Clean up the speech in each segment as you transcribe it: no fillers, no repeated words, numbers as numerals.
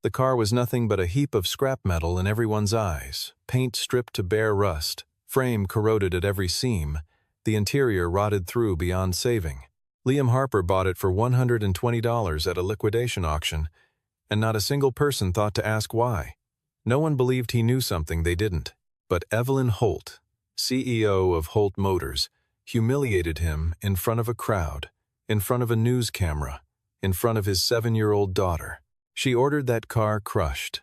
The car was nothing but a heap of scrap metal in everyone's eyes, paint stripped to bare rust, frame corroded at every seam, the interior rotted through beyond saving. Liam Harper bought it for $120 at a liquidation auction, and not a single person thought to ask why. No one believed he knew something they didn't. But Evelyn Holt, CEO of Holt Motors, humiliated him in front of a crowd, in front of a news camera, in front of his 7-year-old daughter. She ordered that car crushed.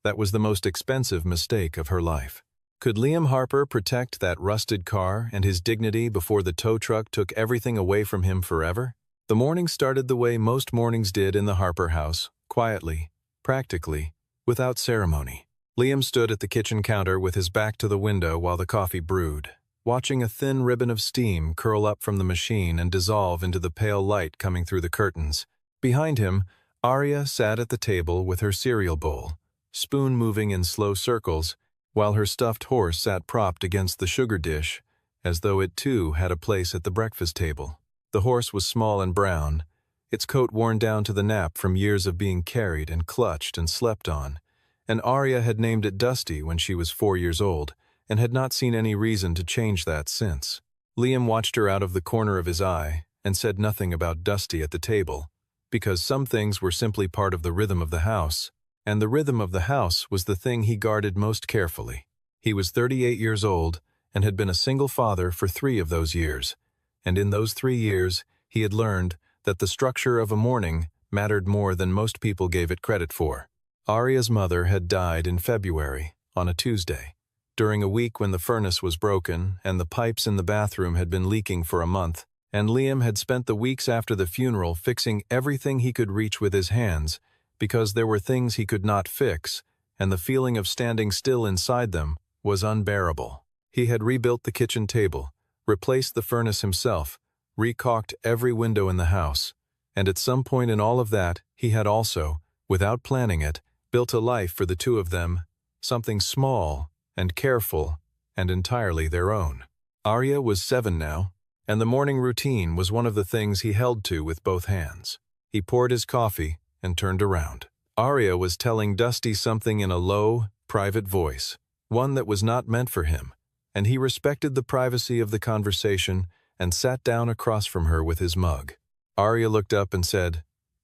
That was the most expensive mistake of her life. Could Liam Harper protect that rusted car and his dignity before the tow truck took everything away from him forever? The morning started the way most mornings did in the Harper house, quietly, practically, without ceremony. Liam stood at the kitchen counter with his back to the window while the coffee brewed, watching a thin ribbon of steam curl up from the machine and dissolve into the pale light coming through the curtains. Behind him, Arya sat at the table with her cereal bowl, spoon moving in slow circles, while her stuffed horse sat propped against the sugar dish, as though it too had a place at the breakfast table. The horse was small and brown, its coat worn down to the nap from years of being carried and clutched and slept on, and Arya had named it Dusty when she was 4 years old, and had not seen any reason to change that since. Liam watched her out of the corner of his eye and said nothing about Dusty at the table, because some things were simply part of the rhythm of the house, and the rhythm of the house was the thing he guarded most carefully. He was 38 years old and had been a single father for 3 of those years, and in those 3 years he had learned that the structure of a morning mattered more than most people gave it credit for. Arya's mother had died in February, on a Tuesday, during a week when the furnace was broken and the pipes in the bathroom had been leaking for a month, and Liam had spent the weeks after the funeral fixing everything he could reach with his hands, because there were things he could not fix, and the feeling of standing still inside them was unbearable. He had rebuilt the kitchen table, replaced the furnace himself, recaulked every window in the house, and at some point in all of that, he had also, without planning it, built a life for the two of them, something small and careful and entirely their own. Arya was 7 now, and the morning routine was one of the things he held to with both hands. He poured his coffee and turned around. Arya was telling Dusty something in a low, private voice, one that was not meant for him, and he respected the privacy of the conversation and sat down across from her with his mug. Arya looked up and said,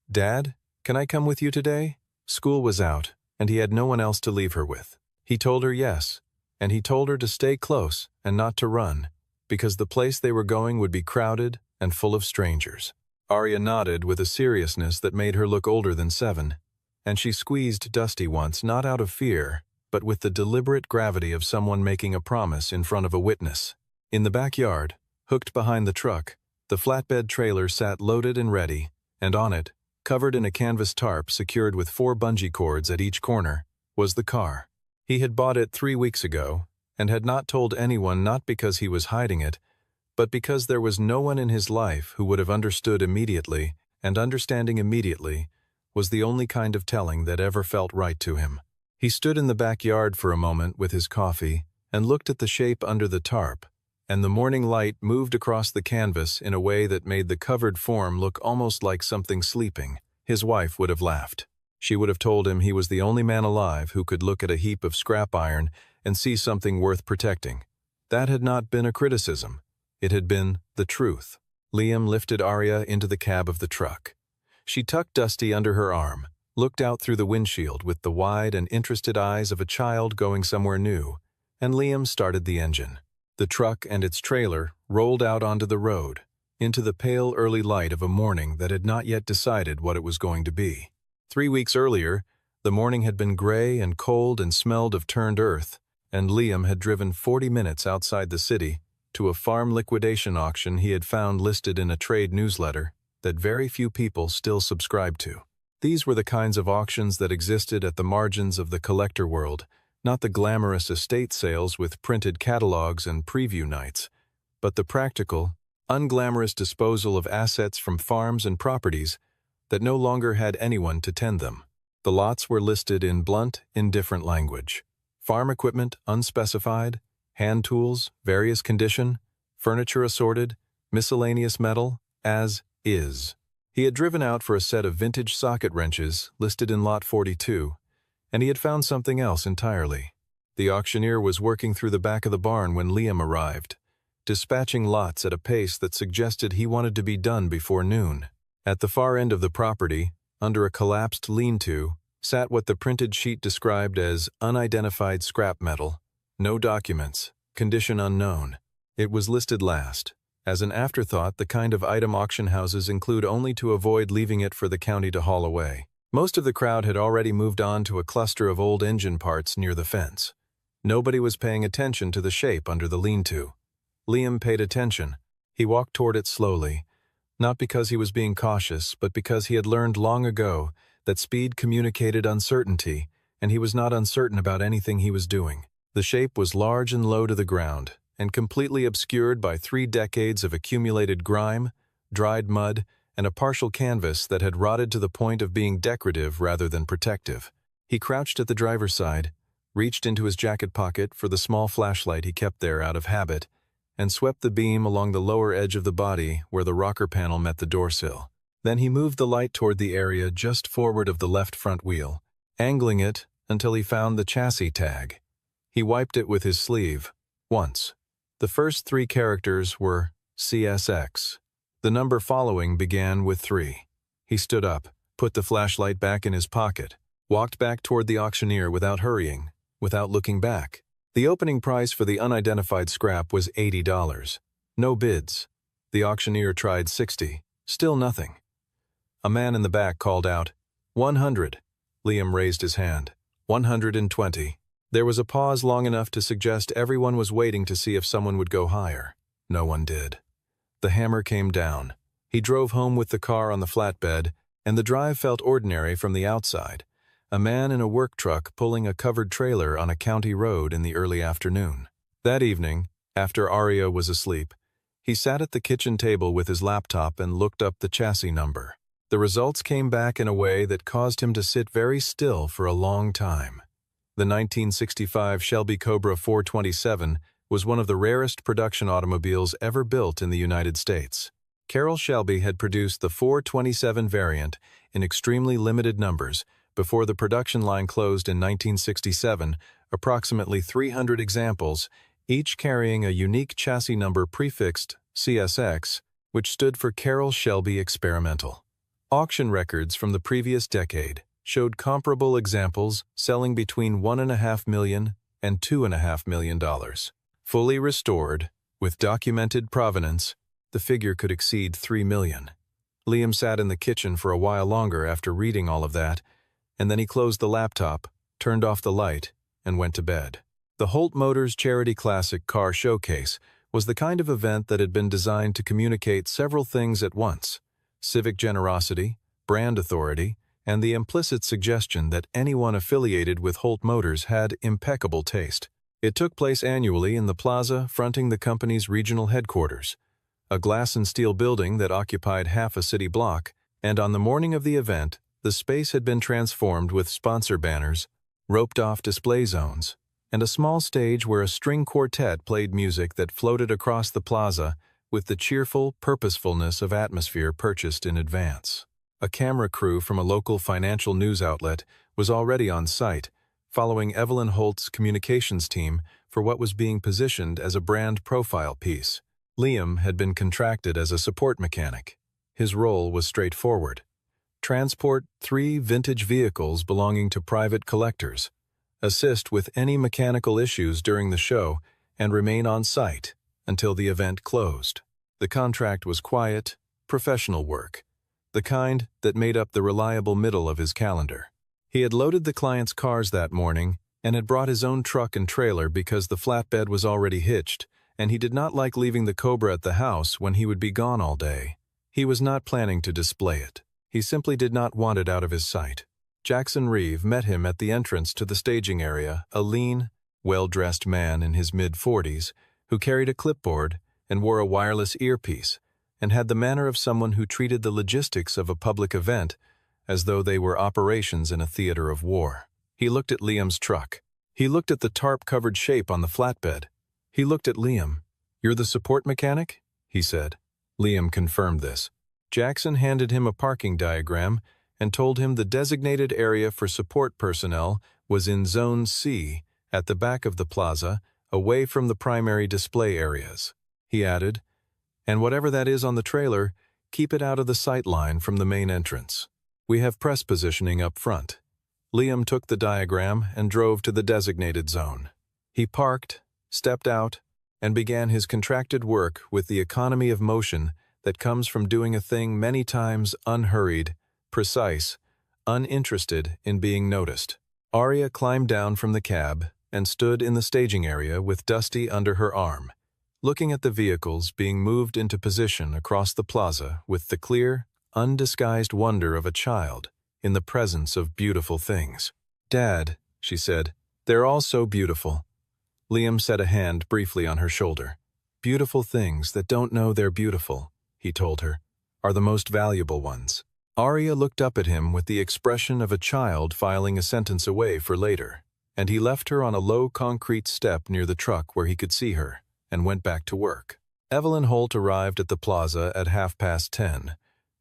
"Dad, can I come with you today?" School was out, and he had no one else to leave her with. He told her yes, and he told her to stay close and not to run, because the place they were going would be crowded and full of strangers. Arya nodded with a seriousness that made her look older than 7, and she squeezed Dusty once, not out of fear, but with the deliberate gravity of someone making a promise in front of a witness. In the backyard, hooked behind the truck, the flatbed trailer sat loaded and ready, and on it, covered in a canvas tarp secured with 4 bungee cords at each corner, was the car. He had bought it 3 weeks ago, and had not told anyone, not because he was hiding it, but because there was no one in his life who would have understood immediately, and understanding immediately was the only kind of telling that ever felt right to him. He stood in the backyard for a moment with his coffee and looked at the shape under the tarp, and the morning light moved across the canvas in a way that made the covered form look almost like something sleeping. His wife would have laughed. She would have told him he was the only man alive who could look at a heap of scrap iron and see something worth protecting. That had not been a criticism. It had been the truth. Liam lifted Arya into the cab of the truck. She tucked Dusty under her arm, looked out through the windshield with the wide and interested eyes of a child going somewhere new, and Liam started the engine. The truck and its trailer rolled out onto the road, into the pale early light of a morning that had not yet decided what it was going to be. 3 weeks earlier, the morning had been gray and cold and smelled of turned earth, and Liam had driven 40 minutes outside the city to a farm liquidation auction he had found listed in a trade newsletter that very few people still subscribed to. These were the kinds of auctions that existed at the margins of the collector world, not the glamorous estate sales with printed catalogs and preview nights, but the practical, unglamorous disposal of assets from farms and properties that no longer had anyone to tend them. The lots were listed in blunt, indifferent language. Farm equipment unspecified, hand tools, various condition, furniture assorted, miscellaneous metal, as is. He had driven out for a set of vintage socket wrenches listed in Lot 42, and he had found something else entirely. The auctioneer was working through the back of the barn when Liam arrived, dispatching lots at a pace that suggested he wanted to be done before noon. At the far end of the property, under a collapsed lean-to, sat what the printed sheet described as unidentified scrap metal, no documents, condition unknown. It was listed last, as an afterthought, the kind of item auction houses include only to avoid leaving it for the county to haul away. Most of the crowd had already moved on to a cluster of old engine parts near the fence. Nobody was paying attention to the shape under the lean-to. Liam paid attention. He walked toward it slowly, not because he was being cautious, but because he had learned long ago that speed communicated uncertainty, and he was not uncertain about anything he was doing. The shape was large and low to the ground, and completely obscured by 3 decades of accumulated grime, dried mud, and a partial canvas that had rotted to the point of being decorative rather than protective. He crouched at the driver's side, reached into his jacket pocket for the small flashlight he kept there out of habit, and swept the beam along the lower edge of the body where the rocker panel met the doorsill. Then he moved the light toward the area just forward of the left front wheel, angling it until he found the chassis tag. He wiped it with his sleeve, once. The first 3 characters were CSX. The number following began with 3. He stood up, put the flashlight back in his pocket, walked back toward the auctioneer without hurrying, without looking back. The opening price for the unidentified scrap was $80. No bids. The auctioneer tried $60. Still nothing. A man in the back called out, $100. Liam raised his hand. $120. There was a pause long enough to suggest everyone was waiting to see if someone would go higher. No one did. The hammer came down. He drove home with the car on the flatbed, and the drive felt ordinary from the outside. A man in a work truck pulling a covered trailer on a county road in the early afternoon. That evening, after Arya was asleep, he sat at the kitchen table with his laptop and looked up the chassis number. The results came back in a way that caused him to sit very still for a long time. The 1965 Shelby Cobra 427 was one of the rarest production automobiles ever built in the United States. Carroll Shelby had produced the 427 variant in extremely limited numbers before the production line closed in 1967, approximately 300 examples, each carrying a unique chassis number prefixed CSX, which stood for Carroll Shelby Experimental. Auction records from the previous decade showed comparable examples selling between $1.5 million and $2.5 million. Fully restored, with documented provenance, the figure could exceed $3 million. Liam sat in the kitchen for a while longer after reading all of that, and then he closed the laptop, turned off the light, and went to bed. The Holt Motors Charity Classic Car Showcase was the kind of event that had been designed to communicate several things at once: civic generosity, brand authority, and the implicit suggestion that anyone affiliated with Holt Motors had impeccable taste. It took place annually in the plaza fronting the company's regional headquarters, a glass and steel building that occupied half a city block, and on the morning of the event, the space had been transformed with sponsor banners, roped-off display zones, and a small stage where a string quartet played music that floated across the plaza with the cheerful purposefulness of atmosphere purchased in advance. A camera crew from a local financial news outlet was already on site, following Evelyn Holt's communications team for what was being positioned as a brand profile piece. Liam had been contracted as a support mechanic. His role was straightforward: transport 3 vintage vehicles belonging to private collectors, assist with any mechanical issues during the show, and remain on site until the event closed. The contract was quiet, professional work, the kind that made up the reliable middle of his calendar. He had loaded the client's cars that morning and had brought his own truck and trailer because the flatbed was already hitched, and he did not like leaving the Cobra at the house when he would be gone all day. He was not planning to display it. He simply did not want it out of his sight. Jackson Reeve met him at the entrance to the staging area, a lean, well-dressed man in his mid-40s who carried a clipboard and wore a wireless earpiece and had the manner of someone who treated the logistics of a public event as though they were operations in a theater of war. He looked at Liam's truck. He looked at the tarp-covered shape on the flatbed. He looked at Liam. "You're the support mechanic?" he said. Liam confirmed this. Jackson handed him a parking diagram and told him the designated area for support personnel was in Zone C, at the back of the plaza, away from the primary display areas. He added, "And whatever that is on the trailer, keep it out of the sight line from the main entrance. We have press positioning up front." Liam took the diagram and drove to the designated zone. He parked, stepped out, and began his contracted work with the economy of motion that comes from doing a thing many times unhurried, precise, uninterested in being noticed. Arya climbed down from the cab and stood in the staging area with Dusty under her arm, looking at the vehicles being moved into position across the plaza with the clear, undisguised wonder of a child in the presence of beautiful things. "Dad," she said, "they're all so beautiful." Liam set a hand briefly on her shoulder. "Beautiful things that don't know they're beautiful," he told her, "are the most valuable ones." Arya looked up at him with the expression of a child filing a sentence away for later, and he left her on a low concrete step near the truck where he could see her, and went back to work. Evelyn Holt arrived at the plaza at 10:30,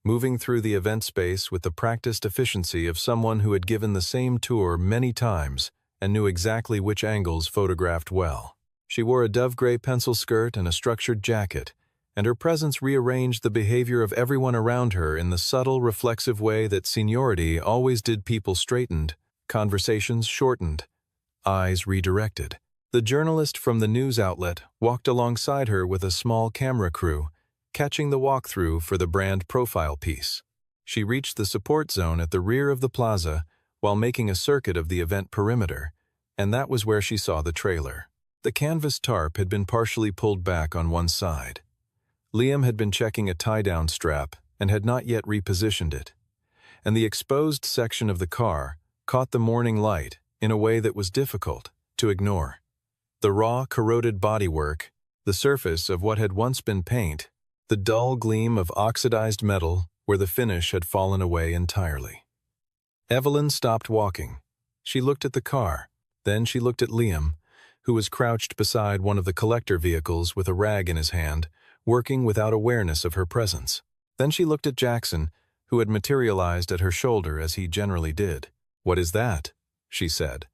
moving through the event space with the practiced efficiency of someone who had given the same tour many times and knew exactly which angles photographed well. She wore a dove-gray pencil skirt and a structured jacket, and her presence rearranged the behavior of everyone around her in the subtle, reflexive way that seniority always did. People straightened, conversations shortened, eyes redirected. The journalist from the news outlet walked alongside her with a small camera crew, catching the walkthrough for the brand profile piece. She reached the support zone at the rear of the plaza while making a circuit of the event perimeter, and that was where she saw the trailer. The canvas tarp had been partially pulled back on one side. Liam had been checking a tie-down strap and had not yet repositioned it, and the exposed section of the car caught the morning light in a way that was difficult to ignore. The raw, corroded bodywork, the surface of what had once been paint, the dull gleam of oxidized metal where the finish had fallen away entirely. Evelyn stopped walking. She looked at the car, then she looked at Liam, who was crouched beside one of the collector vehicles with a rag in his hand, working without awareness of her presence. Then she looked at Jackson, who had materialized at her shoulder as he generally did. "What is that?" she said,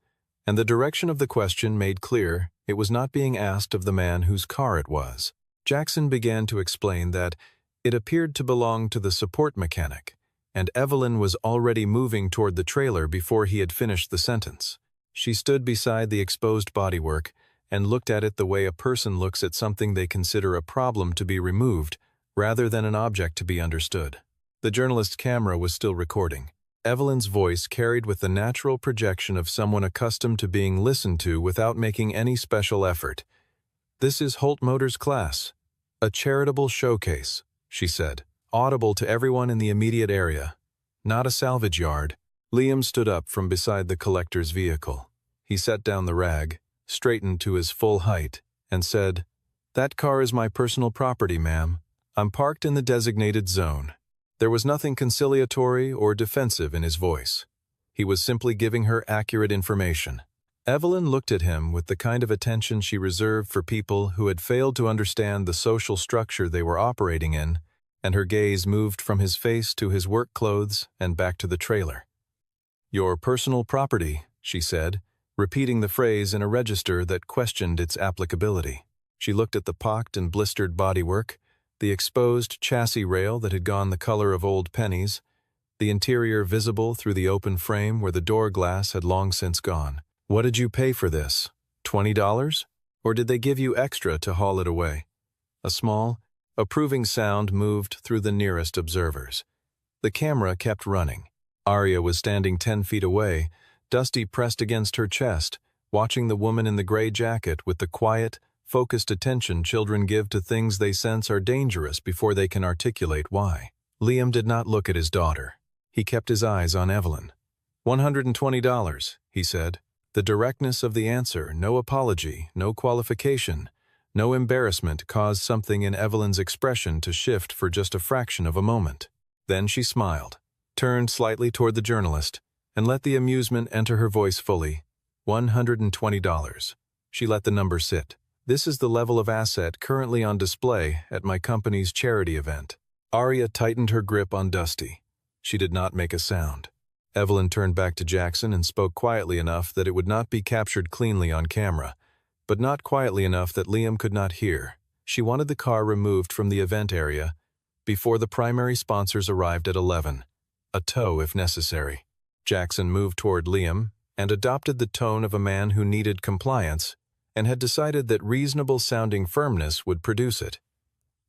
and the direction of the question made clear it was not being asked of the man whose car it was. Jackson began to explain that it appeared to belong to the support mechanic, and Evelyn was already moving toward the trailer before he had finished the sentence. She stood beside the exposed bodywork and looked at it the way a person looks at something they consider a problem to be removed, rather than an object to be understood. The journalist's camera was still recording. Evelyn's voice carried with the natural projection of someone accustomed to being listened to without making any special effort. "This is Holt Motors' class, a charitable showcase," she said, audible to everyone in the immediate area. "Not a salvage yard." Liam stood up from beside the collector's vehicle. He set down the rag, straightened to his full height, and said, "That car is my personal property, ma'am. I'm parked in the designated zone." There was nothing conciliatory or defensive in his voice. He was simply giving her accurate information. Evelyn looked at him with the kind of attention she reserved for people who had failed to understand the social structure they were operating in, and her gaze moved from his face to his work clothes and back to the trailer. "Your personal property," she said, repeating the phrase in a register that questioned its applicability. She looked at the pocked and blistered bodywork, the exposed chassis rail that had gone the color of old pennies, the interior visible through the open frame where the door glass had long since gone. "What did you pay for this? $20? Or did they give you extra to haul it away?" A small, approving sound moved through the nearest observers. The camera kept running. Arya was standing 10 feet away, Dusty pressed against her chest, watching the woman in the gray jacket with the quiet, focused attention children give to things they sense are dangerous before they can articulate why. Liam did not look at his daughter. He kept his eyes on Evelyn. $120, he said. The directness of the answer, no apology, no qualification, no embarrassment caused something in Evelyn's expression to shift for just a fraction of a moment. Then she smiled, turned slightly toward the journalist, and let the amusement enter her voice fully. $120. She let the number sit. This is the level of asset currently on display at my company's charity event. Arya tightened her grip on Dusty. She did not make a sound. Evelyn turned back to Jackson and spoke quietly enough that it would not be captured cleanly on camera, but not quietly enough that Liam could not hear. She wanted the car removed from the event area before the primary sponsors arrived at 11. A tow if necessary. Jackson moved toward Liam and adopted the tone of a man who needed compliance and had decided that reasonable-sounding firmness would produce it.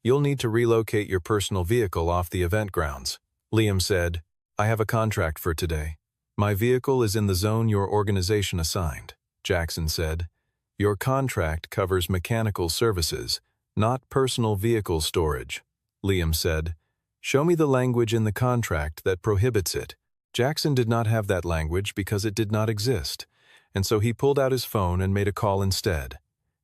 "You'll need to relocate your personal vehicle off the event grounds." Liam said, "I have a contract for today. My vehicle is in the zone your organization assigned." Jackson said, "Your contract covers mechanical services, not personal vehicle storage." Liam said, "Show me the language in the contract that prohibits it." Jackson did not have that language because it did not exist, and so he pulled out his phone and made a call instead.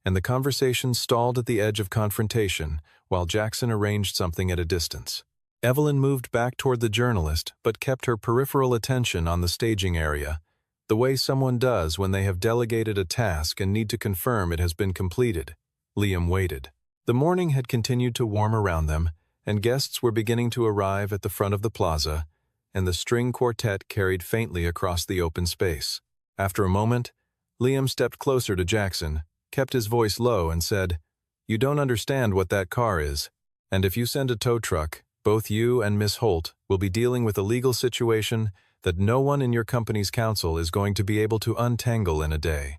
And the conversation stalled at the edge of confrontation while Jackson arranged something at a distance. Evelyn moved back toward the journalist but kept her peripheral attention on the staging area, the way someone does when they have delegated a task and need to confirm it has been completed. Liam waited. The morning had continued to warm around them, and guests were beginning to arrive at the front of the plaza, and the string quartet carried faintly across the open space. After a moment, Liam stepped closer to Jackson, kept his voice low, and said, "You don't understand what that car is, and if you send a tow truck, both you and Miss Holt will be dealing with a legal situation that no one in your company's counsel is going to be able to untangle in a day."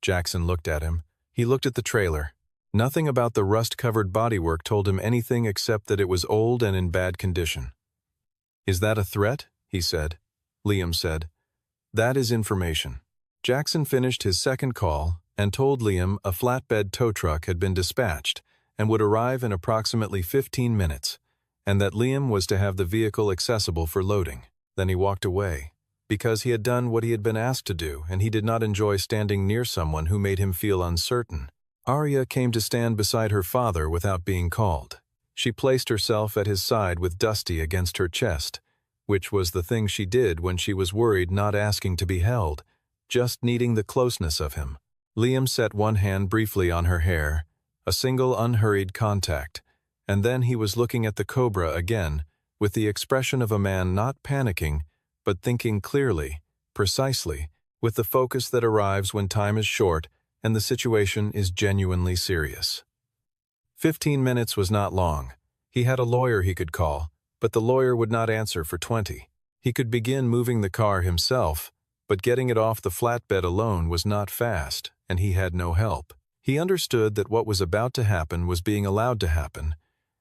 Jackson looked at him. He looked at the trailer. Nothing about the rust-covered bodywork told him anything except that it was old and in bad condition. "Is that a threat?" he said. Liam said, "That is information." Jackson finished his second call and told Liam a flatbed tow truck had been dispatched and would arrive in approximately 15 minutes, and that Liam was to have the vehicle accessible for loading. Then he walked away, because he had done what he had been asked to do, and he did not enjoy standing near someone who made him feel uncertain. Arya came to stand beside her father without being called. She placed herself at his side with Dusty against her chest, which was the thing she did when she was worried, not asking to be held, just needing the closeness of him. Liam set one hand briefly on her hair, a single unhurried contact, and then he was looking at the cobra again, with the expression of a man not panicking, but thinking clearly, precisely, with the focus that arrives when time is short and the situation is genuinely serious. 15 minutes was not long. He had a lawyer he could call, but the lawyer would not answer for 20. He could begin moving the car himself, but getting it off the flatbed alone was not fast, and he had no help. He understood that what was about to happen was being allowed to happen,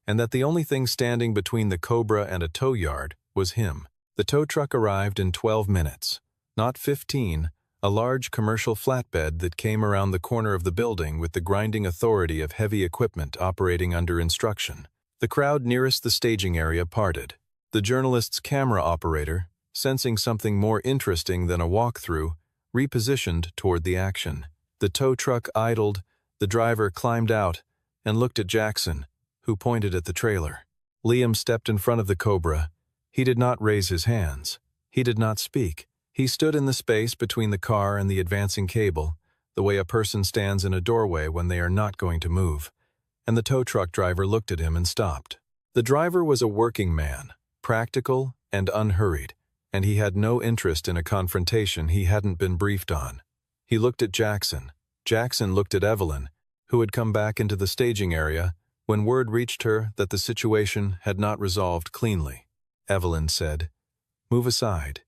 and that the only thing standing between the Cobra and a tow yard was him. The tow truck arrived in 12 minutes, not 15, a large commercial flatbed that came around the corner of the building with the grinding authority of heavy equipment operating under instruction. The crowd nearest the staging area parted. The journalist's camera operator, sensing something more interesting than a walkthrough, repositioned toward the action. The tow truck idled, the driver climbed out, and looked at Jackson, who pointed at the trailer. Liam stepped in front of the Cobra. He did not raise his hands. He did not speak. He stood in the space between the car and the advancing cable, the way a person stands in a doorway when they are not going to move, and the tow truck driver looked at him and stopped. The driver was a working man, practical and unhurried, and he had no interest in a confrontation he hadn't been briefed on. He looked at Jackson. Jackson looked at Evelyn, who had come back into the staging area when word reached her that the situation had not resolved cleanly. Evelyn said, "Move aside."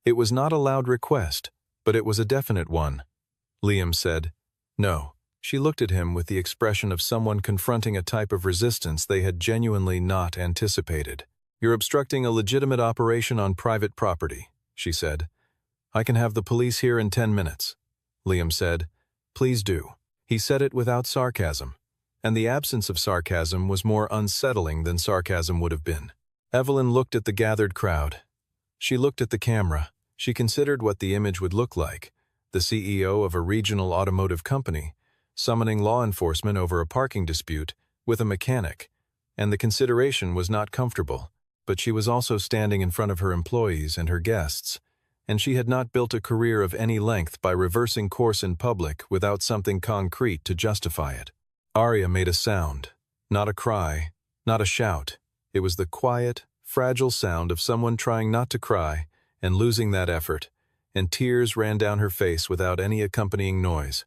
It was not a loud request, but it was a definite one. Liam said, "No." She looked at him with the expression of someone confronting a type of resistance they had genuinely not anticipated. "You're obstructing a legitimate operation on private property," she said. "I can have the police here in 10 minutes." Liam said, "Please do." He said it without sarcasm, and the absence of sarcasm was more unsettling than sarcasm would have been. Evelyn looked at the gathered crowd. She looked at the camera. She considered what the image would look like, the CEO of a regional automotive company, summoning law enforcement over a parking dispute with a mechanic, and the consideration was not comfortable, but she was also standing in front of her employees and her guests, and she had not built a career of any length by reversing course in public without something concrete to justify it. Arya made a sound, not a cry, not a shout. It was the quiet, fragile sound of someone trying not to cry and losing that effort, and tears ran down her face without any accompanying noise.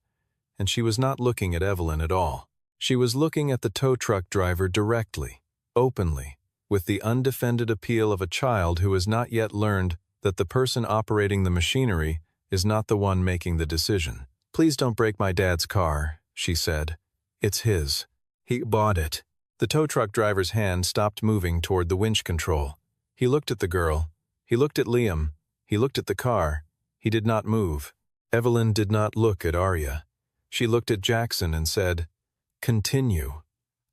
And she was not looking at Evelyn at all. She was looking at the tow truck driver directly, openly, with the undefended appeal of a child who has not yet learned that the person operating the machinery is not the one making the decision. "Please don't break my dad's car," she said. "It's his. He bought it." The tow truck driver's hand stopped moving toward the winch control. He looked at the girl. He looked at Liam. He looked at the car. He did not move. Evelyn did not look at Arya. She looked at Jackson and said, "Continue."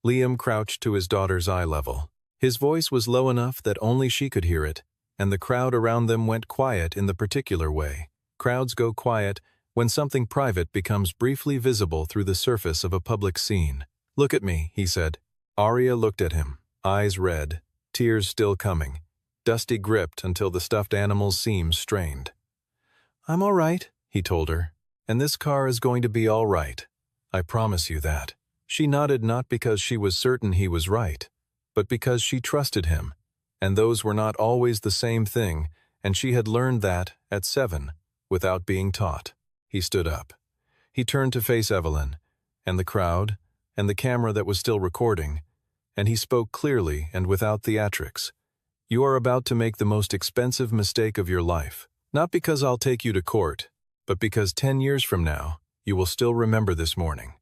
Liam crouched to his daughter's eye level. His voice was low enough that only she could hear it, and the crowd around them went quiet in the particular way. Crowds go quiet when something private becomes briefly visible through the surface of a public scene. "Look at me," he said. Arya looked at him, eyes red, tears still coming, Dusty gripped until the stuffed animal's seams strained. "I'm all right," he told her, "and this car is going to be all right. I promise you that." She nodded not because she was certain he was right, but because she trusted him, and those were not always the same thing, and she had learned that, at 7, without being taught. He stood up. He turned to face Evelyn, and the crowd, and the camera that was still recording, and he spoke clearly and without theatrics. "You are about to make the most expensive mistake of your life, not because I'll take you to court, but because 10 years from now, you will still remember this morning."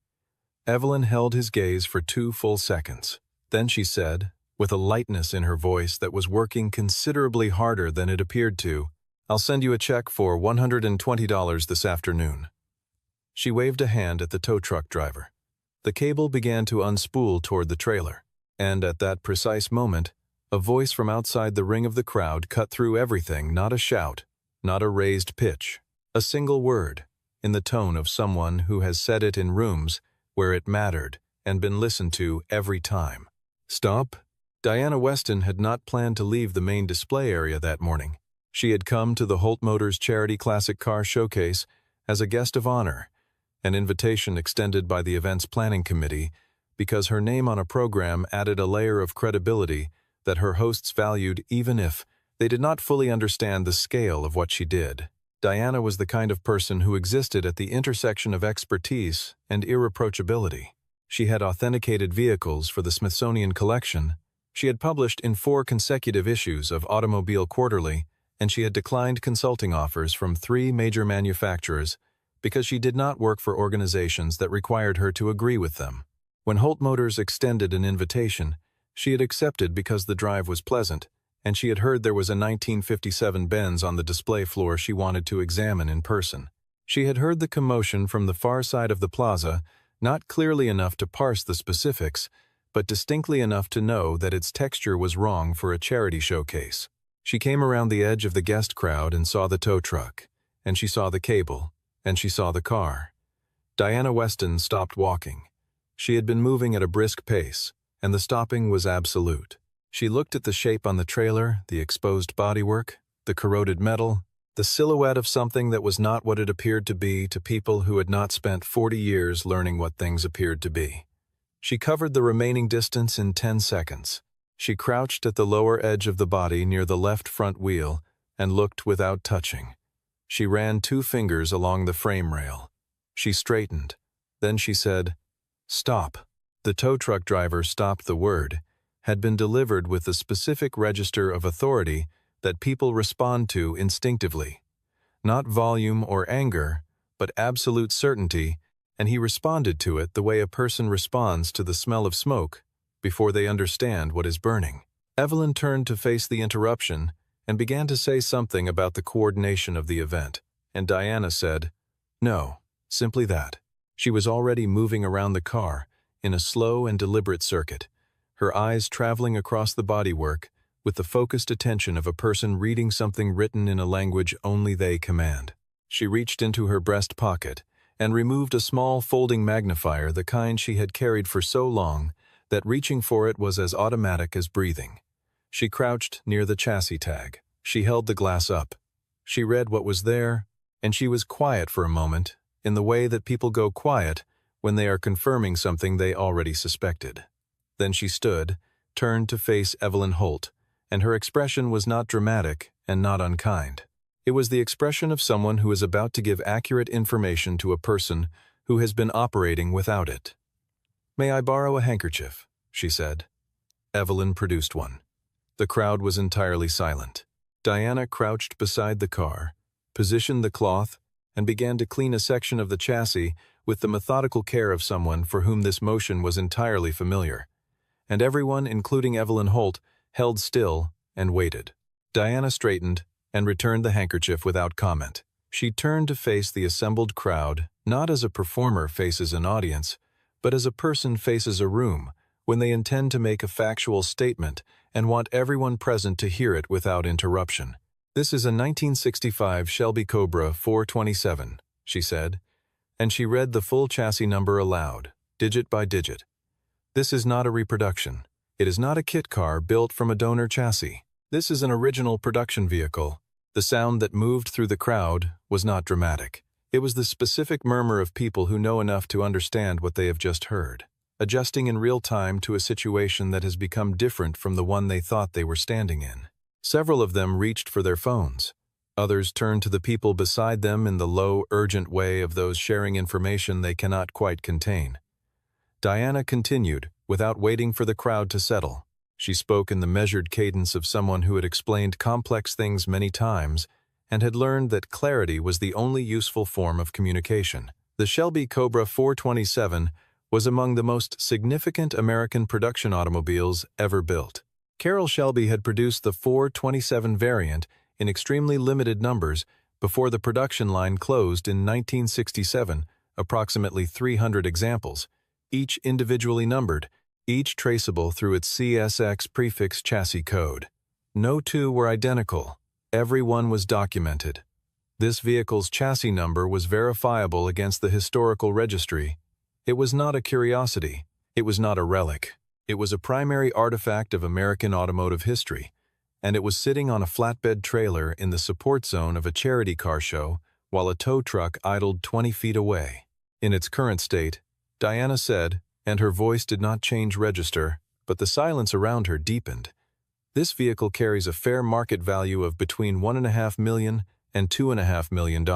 Evelyn held his gaze for 2 full seconds. Then she said, with a lightness in her voice that was working considerably harder than it appeared to, "I'll send you a check for $120 this afternoon." She waved a hand at the tow truck driver. The cable began to unspool toward the trailer, and at that precise moment, a voice from outside the ring of the crowd cut through everything, not a shout, not a raised pitch, a single word, in the tone of someone who has said it in rooms where it mattered and been listened to every time. "Stop." Diana Weston had not planned to leave the main display area that morning. She had come to the Holt Motors Charity Classic Car Showcase as a guest of honor, an invitation extended by the event's planning committee, because her name on a program added a layer of credibility that her hosts valued even if they did not fully understand the scale of what she did. Diana was the kind of person who existed at the intersection of expertise and irreproachability. She had authenticated vehicles for the Smithsonian Collection, she had published in 4 consecutive issues of Automobile Quarterly, and she had declined consulting offers from 3 major manufacturers because she did not work for organizations that required her to agree with them. When Holt Motors extended an invitation, she had accepted because the drive was pleasant, and she had heard there was a 1957 Benz on the display floor she wanted to examine in person. She had heard the commotion from the far side of the plaza, not clearly enough to parse the specifics, but distinctly enough to know that its texture was wrong for a charity showcase. She came around the edge of the guest crowd and saw the tow truck, and she saw the cable, and she saw the car. Diana Weston stopped walking. She had been moving at a brisk pace, and the stopping was absolute. She looked at the shape on the trailer, the exposed bodywork, the corroded metal, the silhouette of something that was not what it appeared to be to people who had not spent 40 years learning what things appeared to be. She covered the remaining distance in 10 seconds. She crouched at the lower edge of the body near the left front wheel and looked without touching. She ran 2 fingers along the frame rail. She straightened. Then she said, "Stop." The tow truck driver stopped. The word had been delivered with the specific register of authority that people respond to instinctively. Not volume or anger, but absolute certainty, and he responded to it the way a person responds to the smell of smoke before they understand what is burning. Evelyn turned to face the interruption and began to say something about the coordination of the event, and Diana said, "No, simply that." She was already moving around the car in a slow and deliberate circuit, her eyes traveling across the bodywork with the focused attention of a person reading something written in a language only they command. She reached into her breast pocket and removed a small folding magnifier, the kind she had carried for so long that reaching for it was as automatic as breathing. She crouched near the chassis tag. She held the glass up. She read what was there, and she was quiet for a moment, in the way that people go quiet when they are confirming something they already suspected. Then she stood, turned to face Evelyn Holt, and her expression was not dramatic and not unkind. It was the expression of someone who is about to give accurate information to a person who has been operating without it. "May I borrow a handkerchief?" she said. Evelyn produced one. The crowd was entirely silent. Diana crouched beside the car, positioned the cloth, and began to clean a section of the chassis with the methodical care of someone for whom this motion was entirely familiar. And everyone, including Evelyn Holt, held still and waited. Diana straightened and returned the handkerchief without comment. She turned to face the assembled crowd, not as a performer faces an audience, but as a person faces a room, when they intend to make a factual statement and want everyone present to hear it without interruption. "This is a 1965 Shelby Cobra 427, she said, and she read the full chassis number aloud, digit by digit. "This is not a reproduction. It is not a kit car built from a donor chassis. This is an original production vehicle." The sound that moved through the crowd was not dramatic. It was the specific murmur of people who know enough to understand what they have just heard, adjusting in real time to a situation that has become different from the one they thought they were standing in. Several of them reached for their phones. Others turned to the people beside them in the low, urgent way of those sharing information they cannot quite contain. Diana continued, without waiting for the crowd to settle. She spoke in the measured cadence of someone who had explained complex things many times and had learned that clarity was the only useful form of communication. The Shelby Cobra 427 was among the most significant American production automobiles ever built. Carroll Shelby had produced the 427 variant in extremely limited numbers before the production line closed in 1967, approximately 300 examples, each individually numbered, each traceable through its CSX prefix chassis code. No two were identical. Every one was documented. This vehicle's chassis number was verifiable against the historical registry. It was not a curiosity. It was not a relic. It was a primary artifact of American automotive history, and it was sitting on a flatbed trailer in the support zone of a charity car show while a tow truck idled 20 feet away. In its current state, Diana said, and her voice did not change register, but the silence around her deepened. This vehicle carries a fair market value of between $1.5 million and $2.5 million.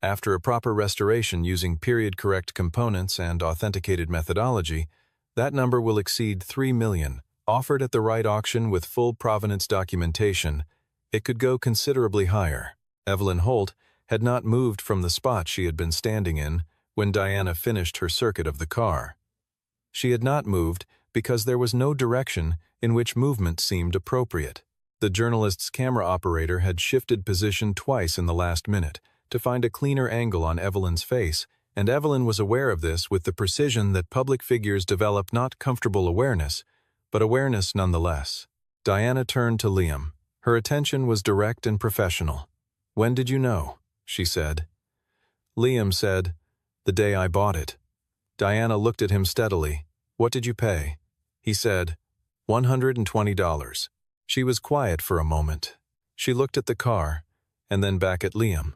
After a proper restoration using period-correct components and authenticated methodology, that number will exceed $3 million. Offered at the right auction with full provenance documentation, it could go considerably higher. Evelyn Holt had not moved from the spot she had been standing in when Diana finished her circuit of the car. She had not moved because there was no direction in which movement seemed appropriate. The journalist's camera operator had shifted position twice in the last minute to find a cleaner angle on Evelyn's face, and Evelyn was aware of this with the precision that public figures develop not comfortable awareness, but awareness nonetheless. Diana turned to Liam. Her attention was direct and professional. "When did you know?" she said. Liam said, "The day I bought it." Diana looked at him steadily. "What did you pay?" He said, $120. She was quiet for a moment. She looked at the car, and then back at Liam,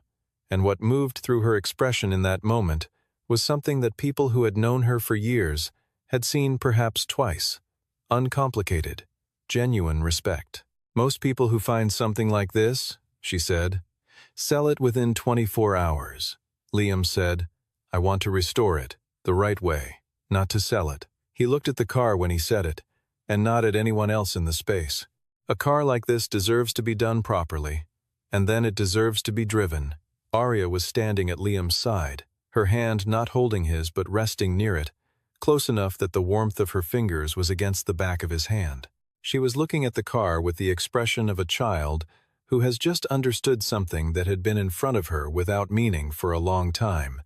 and what moved through her expression in that moment was something that people who had known her for years had seen perhaps twice. Uncomplicated, genuine respect. "Most people who find something like this," she said, "sell it within 24 hours. Liam said, "I want to restore it, the right way, not to sell it." He looked at the car when he said it, and not at anyone else in the space. A car like this deserves to be done properly, and then it deserves to be driven. Aria was standing at Liam's side, her hand not holding his but resting near it, close enough that the warmth of her fingers was against the back of his hand. She was looking at the car with the expression of a child who has just understood something that had been in front of her without meaning for a long time.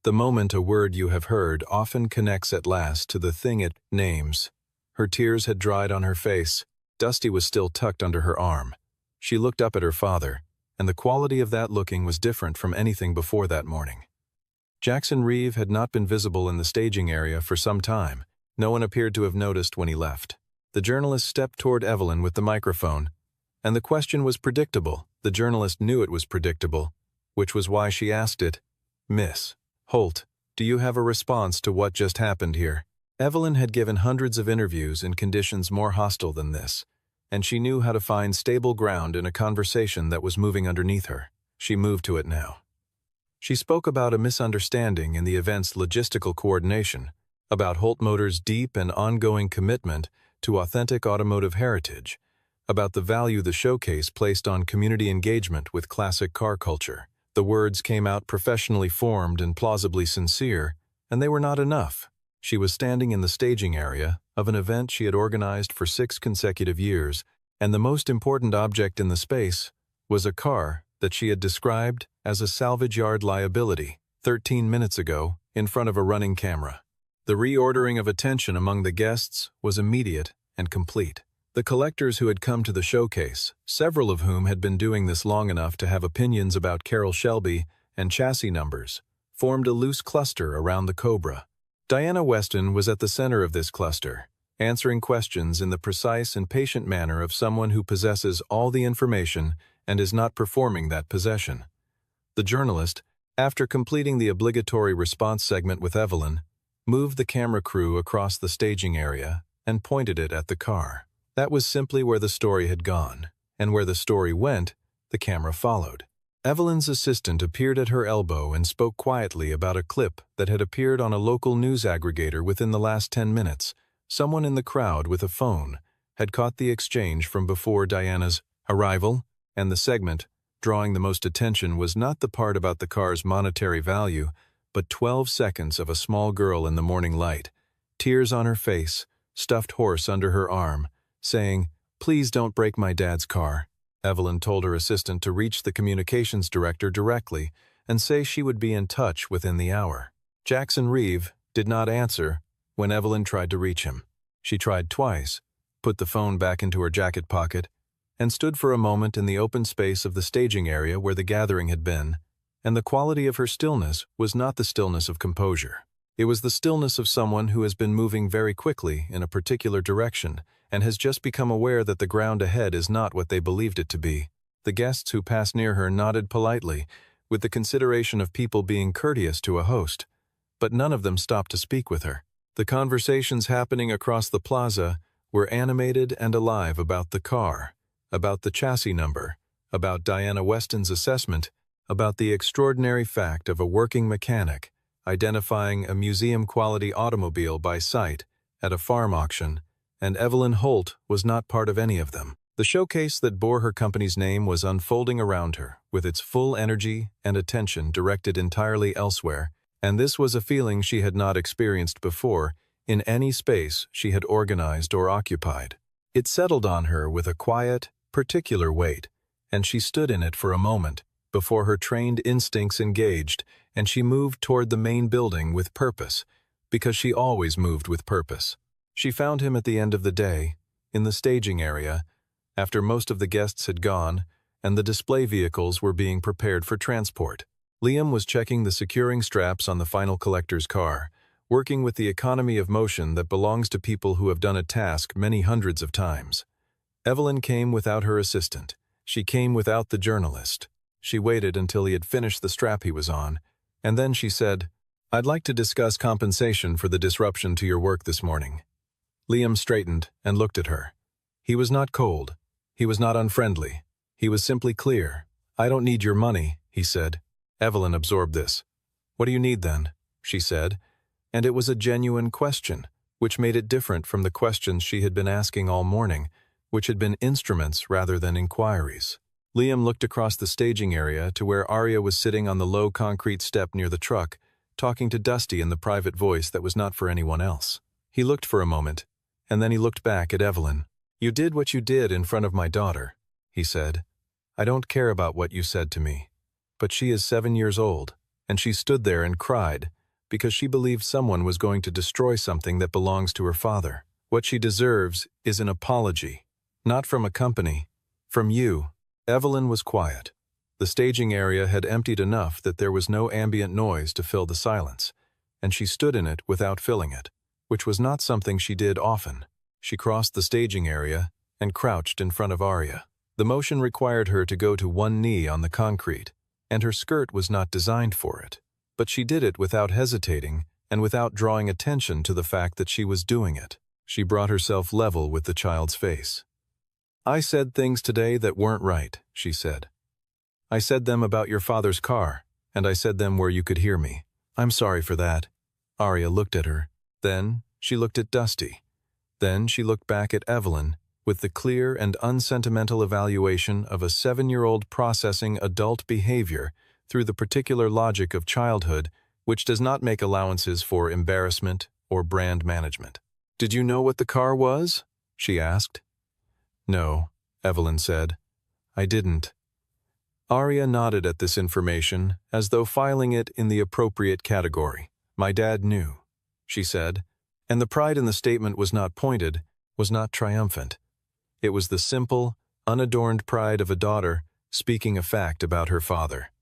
The moment a word you have heard often connects at last to the thing it names. Her tears had dried on her face. Dusty was still tucked under her arm. She looked up at her father, and the quality of that looking was different from anything before that morning. Jackson Reeve had not been visible in the staging area for some time. No one appeared to have noticed when he left. The journalist stepped toward Evelyn with the microphone, and the question was predictable. The journalist knew it was predictable, which was why she asked it. "Miss Holt, do you have a response to what just happened here?" Evelyn had given hundreds of interviews in conditions more hostile than this, and she knew how to find stable ground in a conversation that was moving underneath her. She moved to it now. She spoke about a misunderstanding in the event's logistical coordination, about Holt Motors' deep and ongoing commitment to authentic automotive heritage, about the value the showcase placed on community engagement with classic car culture. The words came out professionally formed and plausibly sincere, and they were not enough. She was standing in the staging area of an event she had organized for 6 consecutive years, and the most important object in the space was a car that she had described as a salvage yard liability 13 minutes ago in front of a running camera. The reordering of attention among the guests was immediate and complete. The collectors who had come to the showcase, several of whom had been doing this long enough to have opinions about Carroll Shelby and chassis numbers, formed a loose cluster around the Cobra. Diana Weston was at the center of this cluster, answering questions in the precise and patient manner of someone who possesses all the information and is not performing that possession. The journalist, after completing the obligatory response segment with Evelyn, moved the camera crew across the staging area and pointed it at the car. That was simply where the story had gone, and where the story went, the camera followed. Evelyn's assistant appeared at her elbow and spoke quietly about a clip that had appeared on a local news aggregator within the last 10 minutes. Someone in the crowd with a phone had caught the exchange from before Diana's arrival, and the segment, drawing the most attention, was not the part about the car's monetary value, but 12 seconds of a small girl in the morning light, tears on her face, stuffed horse under her arm, saying, "Please don't break my dad's car." Evelyn told her assistant to reach the communications director directly and say she would be in touch within the hour. Jackson Reeve did not answer when Evelyn tried to reach him. She tried twice, put the phone back into her jacket pocket, and stood for a moment in the open space of the staging area where the gathering had been, and the quality of her stillness was not the stillness of composure. It was the stillness of someone who has been moving very quickly in a particular direction and has just become aware that the ground ahead is not what they believed it to be. The guests who passed near her nodded politely, with the consideration of people being courteous to a host, but none of them stopped to speak with her. The conversations happening across the plaza were animated and alive about the car, about the chassis number, about Diana Weston's assessment, about the extraordinary fact of a working mechanic identifying a museum-quality automobile by sight at a farm auction, and Evelyn Holt was not part of any of them. The showcase that bore her company's name was unfolding around her, with its full energy and attention directed entirely elsewhere, and this was a feeling she had not experienced before in any space she had organized or occupied. It settled on her with a quiet, particular weight, and she stood in it for a moment, before her trained instincts engaged, and she moved toward the main building with purpose, because she always moved with purpose. She found him at the end of the day, in the staging area, after most of the guests had gone, and the display vehicles were being prepared for transport. Liam was checking the securing straps on the final collector's car, working with the economy of motion that belongs to people who have done a task many hundreds of times. Evelyn came without her assistant. She came without the journalist. She waited until he had finished the strap he was on, and then she said, "I'd like to discuss compensation for the disruption to your work this morning." Liam straightened and looked at her. He was not cold. He was not unfriendly. He was simply clear. "I don't need your money," he said. Evelyn absorbed this. "What do you need then?" she said, and it was a genuine question, which made it different from the questions she had been asking all morning, which had been instruments rather than inquiries. Liam looked across the staging area to where Arya was sitting on the low concrete step near the truck, talking to Dusty in the private voice that was not for anyone else. He looked for a moment, and then he looked back at Evelyn. "You did what you did in front of my daughter," he said. "I don't care about what you said to me. But she is 7 years old, and she stood there and cried because she believed someone was going to destroy something that belongs to her father. What she deserves is an apology, not from a company, from you." Evelyn was quiet. The staging area had emptied enough that there was no ambient noise to fill the silence, and she stood in it without filling it, which was not something she did often. She crossed the staging area and crouched in front of Arya. The motion required her to go to one knee on the concrete, and her skirt was not designed for it. But she did it without hesitating and without drawing attention to the fact that she was doing it. She brought herself level with the child's face. "I said things today that weren't right," she said. "I said them about your father's car, and I said them where you could hear me. I'm sorry for that." Arya looked at her. Then she looked at Dusty. Then she looked back at Evelyn with the clear and unsentimental evaluation of a 7-year-old processing adult behavior through the particular logic of childhood, which does not make allowances for embarrassment or brand management. "Did you know what the car was?" she asked. "No," Evelyn said. "I didn't." Arya nodded at this information as though filing it in the appropriate category. "My dad knew," she said, and the pride in the statement was not pointed, was not triumphant. It was the simple, unadorned pride of a daughter speaking a fact about her father.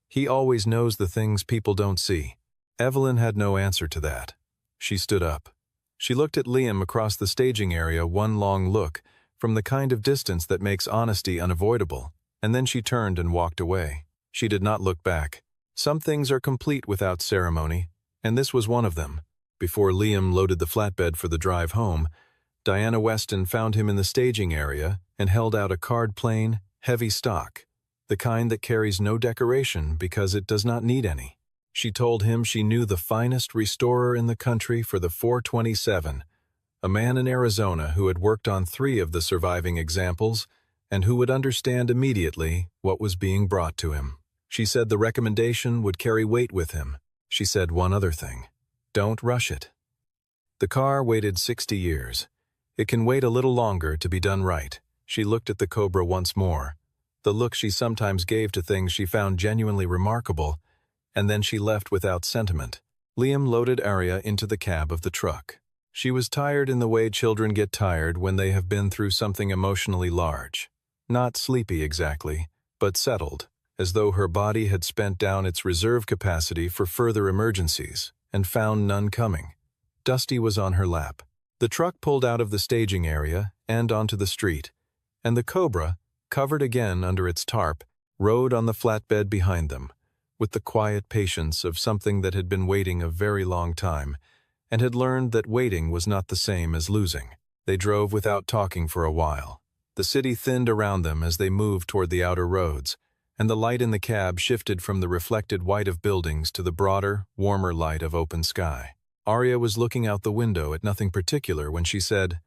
He always knows the things people don't see. Evelyn had no answer to that. She stood up. She looked at Liam across the staging area, one long look, from the kind of distance that makes honesty unavoidable, and then she turned and walked away. She did not look back. Some things are complete without ceremony, and this was one of them. Before Liam loaded the flatbed for the drive home, Diana Weston found him in the staging area and held out a card-plain, heavy stock, the kind that carries no decoration because it does not need any. She told him she knew the finest restorer in the country for the 427, a man in Arizona who had worked on 3 of the surviving examples and who would understand immediately what was being brought to him. She said the recommendation would carry weight with him. She said one other thing: don't rush it. The car waited 60 years. It can wait a little longer to be done right. She looked at the Cobra once more, the look she sometimes gave to things she found genuinely remarkable, and then she left without sentiment. Liam loaded Arya into the cab of the truck. She was tired in the way children get tired when they have been through something emotionally large. Not sleepy exactly, but settled, as though her body had spent down its reserve capacity for further emergencies, and found none coming. Dusty was on her lap. The truck pulled out of the staging area and onto the street, and the Cobra, covered again under its tarp, rode on the flatbed behind them, with the quiet patience of something that had been waiting a very long time, and had learned that waiting was not the same as losing. They drove without talking for a while. The city thinned around them as they moved toward the outer roads, and the light in the cab shifted from the reflected white of buildings to the broader, warmer light of open sky. Arya was looking out the window at nothing particular when she said,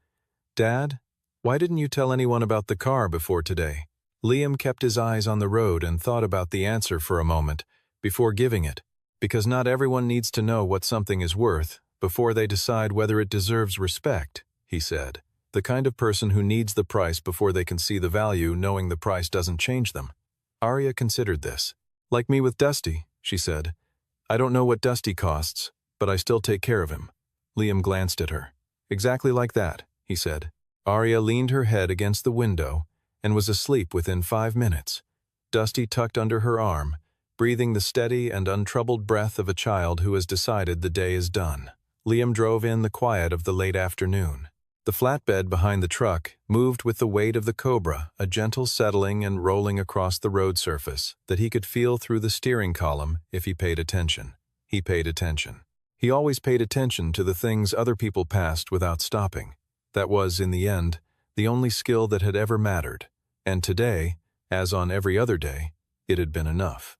"Dad, why didn't you tell anyone about the car before today?" Liam kept his eyes on the road and thought about the answer for a moment before giving it, because not everyone needs to know what something is worth before they decide whether it deserves respect, he said. The kind of person who needs the price before they can see the value, knowing the price doesn't change them. Arya considered this. "Like me with Dusty," she said. "I don't know what Dusty costs, but I still take care of him." Liam glanced at her. "Exactly like that," he said. Arya leaned her head against the window and was asleep within 5 minutes, Dusty tucked under her arm, breathing the steady and untroubled breath of a child who has decided the day is done. Liam drove in the quiet of the late afternoon. The flatbed behind the truck moved with the weight of the Cobra, a gentle settling and rolling across the road surface that he could feel through the steering column if he paid attention. He paid attention. He always paid attention to the things other people passed without stopping. That was, in the end, the only skill that had ever mattered, and today, as on every other day, it had been enough.